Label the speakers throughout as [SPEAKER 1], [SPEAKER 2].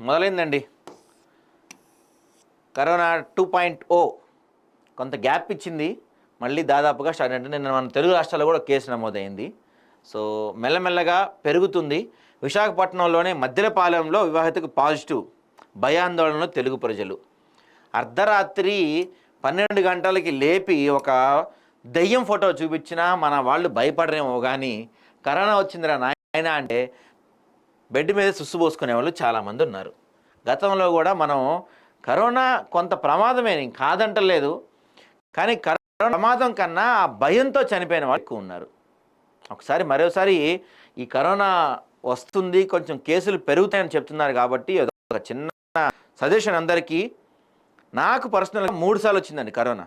[SPEAKER 1] మొదలైందండి corona 2.0 కొంత gap ఇచ్చింది. మళ్ళీ దాదాపుగా స్టార్ట్ అంటే నిన్న మన తెలుగు రాష్ట్రాల్లో కూడా కేసు నమోదైంది. సో మెల్లమెల్లగా పెరుగుతుంది. విశాఖపట్నంలోనే మద్దిలపాలెంలో వివాహితకు పాజిటివ్, భయాందోళనలో తెలుగు ప్రజలు. అర్ధరాత్రి 12 గంటలకి లేపి ఒక దెయ్యం ఫోటో చూపించినా మన వాళ్ళు భయపడరేమో కానీ కరోనా వచ్చిందిరా నాయన అంటే బెడ్ మీద సుస్సు పోసుకునే వాళ్ళు చాలామంది ఉన్నారు. గతంలో కూడా మనం కరోనా కొంత ప్రమాదమే కాదంటలేదు, కానీ కరోనా ప్రమాదం కన్నా ఆ భయంతో చనిపోయిన వాళ్ళు ఎక్కువ ఉన్నారు. మరోసారి ఈ కరోనా వస్తుంది, కొంచెం కేసులు పెరుగుతాయని చెప్తున్నారు కాబట్టి ఒక చిన్న సజెషన్ అందరికీ. నాకు పర్సనల్గా 3 సార్లు వచ్చిందండి కరోనా.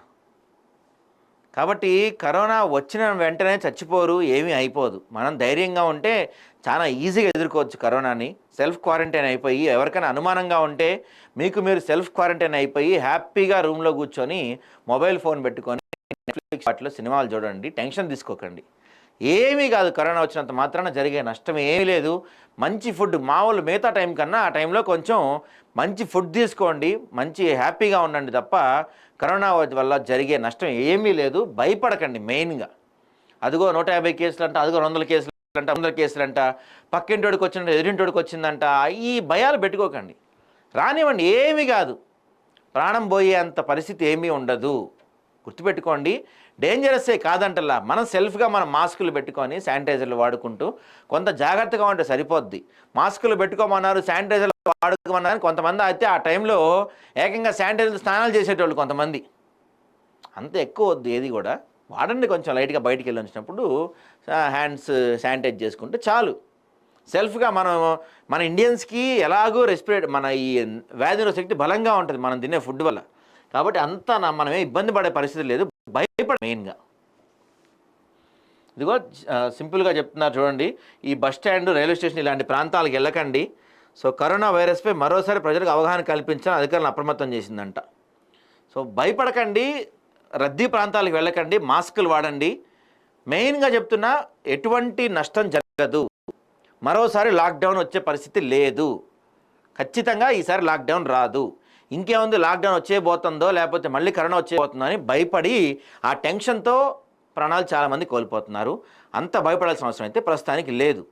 [SPEAKER 1] కాబట్టి కరోనా వచ్చిన వెంటనే చచ్చిపోరు, ఏమీ అయిపోదు. మనం ధైర్యంగా ఉంటే చాలా ఈజీగా ఎదుర్కోవచ్చు కరోనాని. సెల్ఫ్ క్వారంటైన్ అయిపోయి ఎవరికైనా అనుమానంగా ఉంటే మీరు సెల్ఫ్ క్వారంటైన్ అయిపోయి హ్యాపీగా రూమ్లో కూర్చొని మొబైల్ ఫోన్ పెట్టుకొని నెట్ఫ్లిక్స్ వాటిలో సినిమాలు చూడండి, టెన్షన్ తీసుకోకండి. ఏమీ కాదు, కరోనా వచ్చినంత మాత్రాన జరిగే నష్టం ఏమీ లేదు. మంచి ఫుడ్, మామూలు మిగతా టైం కన్నా ఆ టైంలో కొంచెం మంచి ఫుడ్ తీసుకోండి, మంచి హ్యాపీగా ఉండండి తప్ప కరోనా వల్ల జరిగే నష్టం ఏమీ లేదు. భయపడకండి. మెయిన్గా అదిగో 150 కేసులు అంట, అదిగో 100 కేసులు అంట, 100 కేసులు అంట, పక్కింటోడికి వచ్చిందంట, ఎదురింటోడికి వచ్చిందంట, ఈ భయాలు పెట్టుకోకండి. రానివ్వండి, ఏమీ కాదు. ప్రాణం పోయే అంత పరిస్థితి ఏమీ ఉండదు. గుర్తుపెట్టుకోండి, డేంజరస్సే కాదంటలా. మనం సెల్ఫ్గా మనం మాస్కులు పెట్టుకొని శానిటైజర్లు వాడుకుంటూ కొంత జాగ్రత్తగా ఉంటే సరిపోద్ది. మాస్కులు పెట్టుకోమన్నారు, శానిటైజర్లు వాడుకోమన్నారు. కొంతమంది అయితే ఆ టైంలో ఏకంగా శానిటైజర్ స్నానాలు చేసేటోళ్ళు కొంతమంది. అంత ఎక్కువ వద్దు, ఏది కూడా వాడండి. కొంచెం లైట్గా బయటికి వెళ్ళి వచ్చినప్పుడు హ్యాండ్స్ శానిటైజ్ చేసుకుంటే చాలు. సెల్ఫ్గా మన ఇండియన్స్కి ఎలాగో మన ఈ వ్యాధి శక్తి బలంగా ఉంటుంది మనం తినే ఫుడ్ వల్ల. కాబట్టి అంతా మనమే ఇబ్బంది పడే పరిస్థితి లేదు. భయపడ మెయిన్గా ఇదిగో సింపుల్గా చెప్తున్నారు చూడండి. ఈ బస్ స్టాండ్, రైల్వే స్టేషన్ ఇలాంటి ప్రాంతాలకు వెళ్ళకండి. సో కరోనా వైరస్పై మరోసారి ప్రజలకు అవగాహన కల్పించాలని అధికారులను అప్రమత్తం చేసిందంట. సో భయపడకండి, రద్దీ ప్రాంతాలకు వెళ్ళకండి, మాస్కులు వాడండి. మెయిన్గా చెప్తున్నా, ఎటువంటి నష్టం జరగదు. మరోసారి లాక్డౌన్ వచ్చే పరిస్థితి లేదు. ఖచ్చితంగా ఈసారి లాక్డౌన్ రాదు. ఇంకేముంది, లాక్డౌన్ వచ్చేయబోతుందో లేకపోతే మళ్ళీ కరోనా వచ్చేయబోతుందో అని భయపడి ఆ టెన్షన్తో ప్రాణాలు చాలామంది కోల్పోతున్నారు. అంత భయపడాల్సిన అవసరం అయితే ప్రస్తుతానికి లేదు.